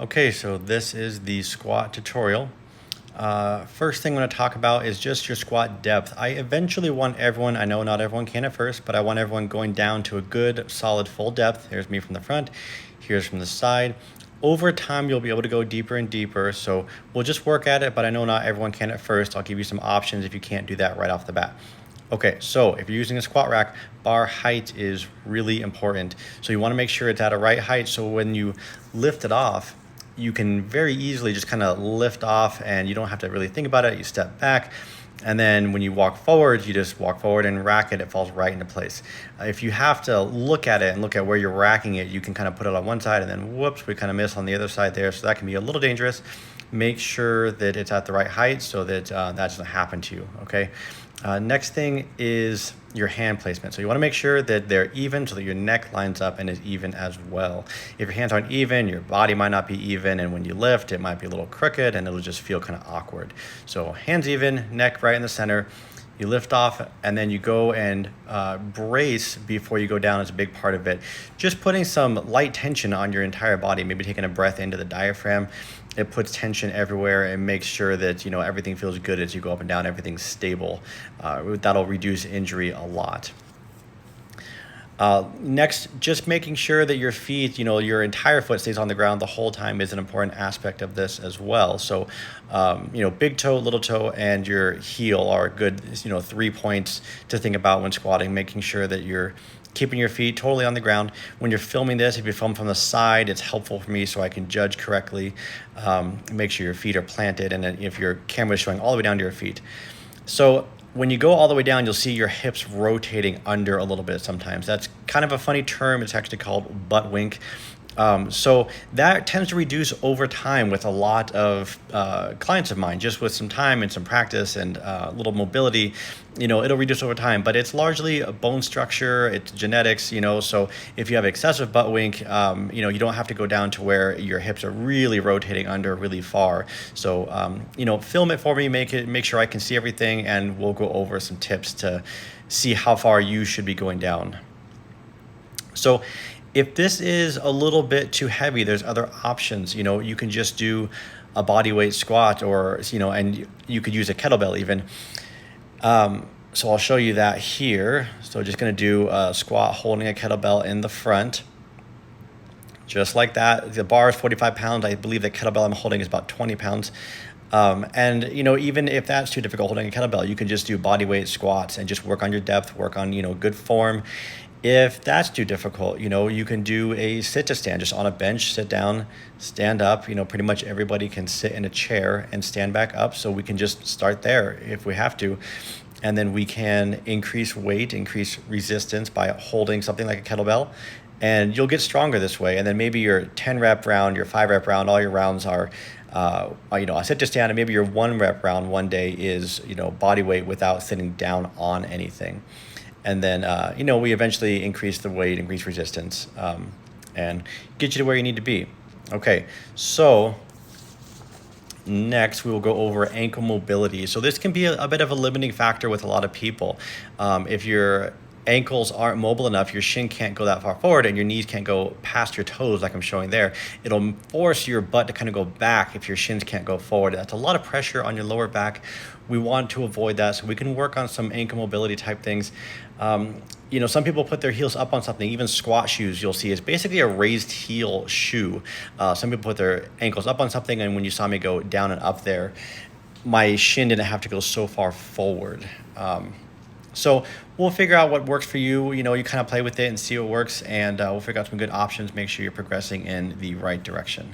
Okay, so this is the squat tutorial. First thing I'm going to talk about is just your squat depth. I eventually want everyone, I know not everyone can at first, but I want everyone going down to a good solid full depth. Here's me from the front, here's from the side. Over time, you'll be able to go deeper and deeper. So we'll just work at it, but I know not everyone can at first. I'll give you some options if you can't do that right off the bat. Okay, so if you're using a squat rack, bar height is really important. So you want to make sure it's at a right height so when you lift it off, you can very easily just kind of lift off and you don't have to really think about it. You step back, and then when you walk forward, you just walk forward and rack it. It falls right into place. If you have to look at it and look at where you're racking it, you can kind of put it on one side and then whoops, we kind of miss on the other side there. So that can be a little dangerous. Make sure that it's at the right height so that that doesn't happen to you, okay? Next thing is your hand placement. So you want to make sure that they're even so that your neck lines up and is even as well. If your hands aren't even, your body might not be even, and when you lift, it might be a little crooked and it'll just feel kind of awkward. So hands even, neck right in the center. You lift off and then you go and brace before you go down is a big part of it. Just putting some light tension on your entire body, maybe taking a breath into the diaphragm. It puts tension everywhere and makes sure that everything feels good as you go up and down, everything's stable. That'll reduce injury a lot. Next, just making sure that your feet, your entire foot stays on the ground the whole time is an important aspect of this as well. So, big toe, little toe, and your heel are good, 3 points to think about when squatting, making sure that you're keeping your feet totally on the ground. When you're filming this, if you film from the side, it's helpful for me so I can judge correctly. Make sure your feet are planted, and then if your camera is showing all the way down to your feet. So when you go all the way down, you'll see your hips rotating under a little bit sometimes. That's kind of a funny term. It's actually called butt wink. So that tends to reduce over time with a lot of clients of mine, just with some time and some practice and a little mobility, it'll reduce over time, but it's largely a bone structure, it's genetics, so if you have excessive butt wink, you don't have to go down to where your hips are really rotating under really far. So, film it for me, make sure I can see everything, and we'll go over some tips to see how far you should be going down. So if this is a little bit too heavy, there's other options. You can just do a body weight squat or, and you could use a kettlebell even. So I'll show you that here. So just going to do a squat holding a kettlebell in the front. Just like that. The bar is 45 pounds. I believe the kettlebell I'm holding is about 20 pounds. And even if that's too difficult holding a kettlebell, you can just do body weight squats and just work on your depth, work on, good form. If that's too difficult, you can do a sit to stand, just on a bench, sit down, stand up. Pretty much everybody can sit in a chair and stand back up. So we can just start there if we have to. And then we can increase weight, increase resistance by holding something like a kettlebell. And you'll get stronger this way. And then maybe your 10 rep round, your 5 rep round, all your rounds are, a sit to stand. And maybe your 1 rep round one day is, body weight without sitting down on anything. And then, we eventually increase the weight, increase resistance, and get you to where you need to be. Okay, so next we will go over ankle mobility. So this can be a bit of a limiting factor with a lot of people. If your ankles aren't mobile enough, your shin can't go that far forward and your knees can't go past your toes like I'm showing there. It'll force your butt to kind of go back if your shins can't go forward. That's a lot of pressure on your lower back. We want to avoid that, so we can work on some ankle mobility type things. Some people put their heels up on something. Even squat shoes you'll see is basically a raised heel shoe. Some people put their ankles up on something, and when you saw me go down and up there, my shin didn't have to go so far forward. So we'll figure out what works for you. You kind of play with it and see what works, and we'll figure out some good options. Make sure you're progressing in the right direction.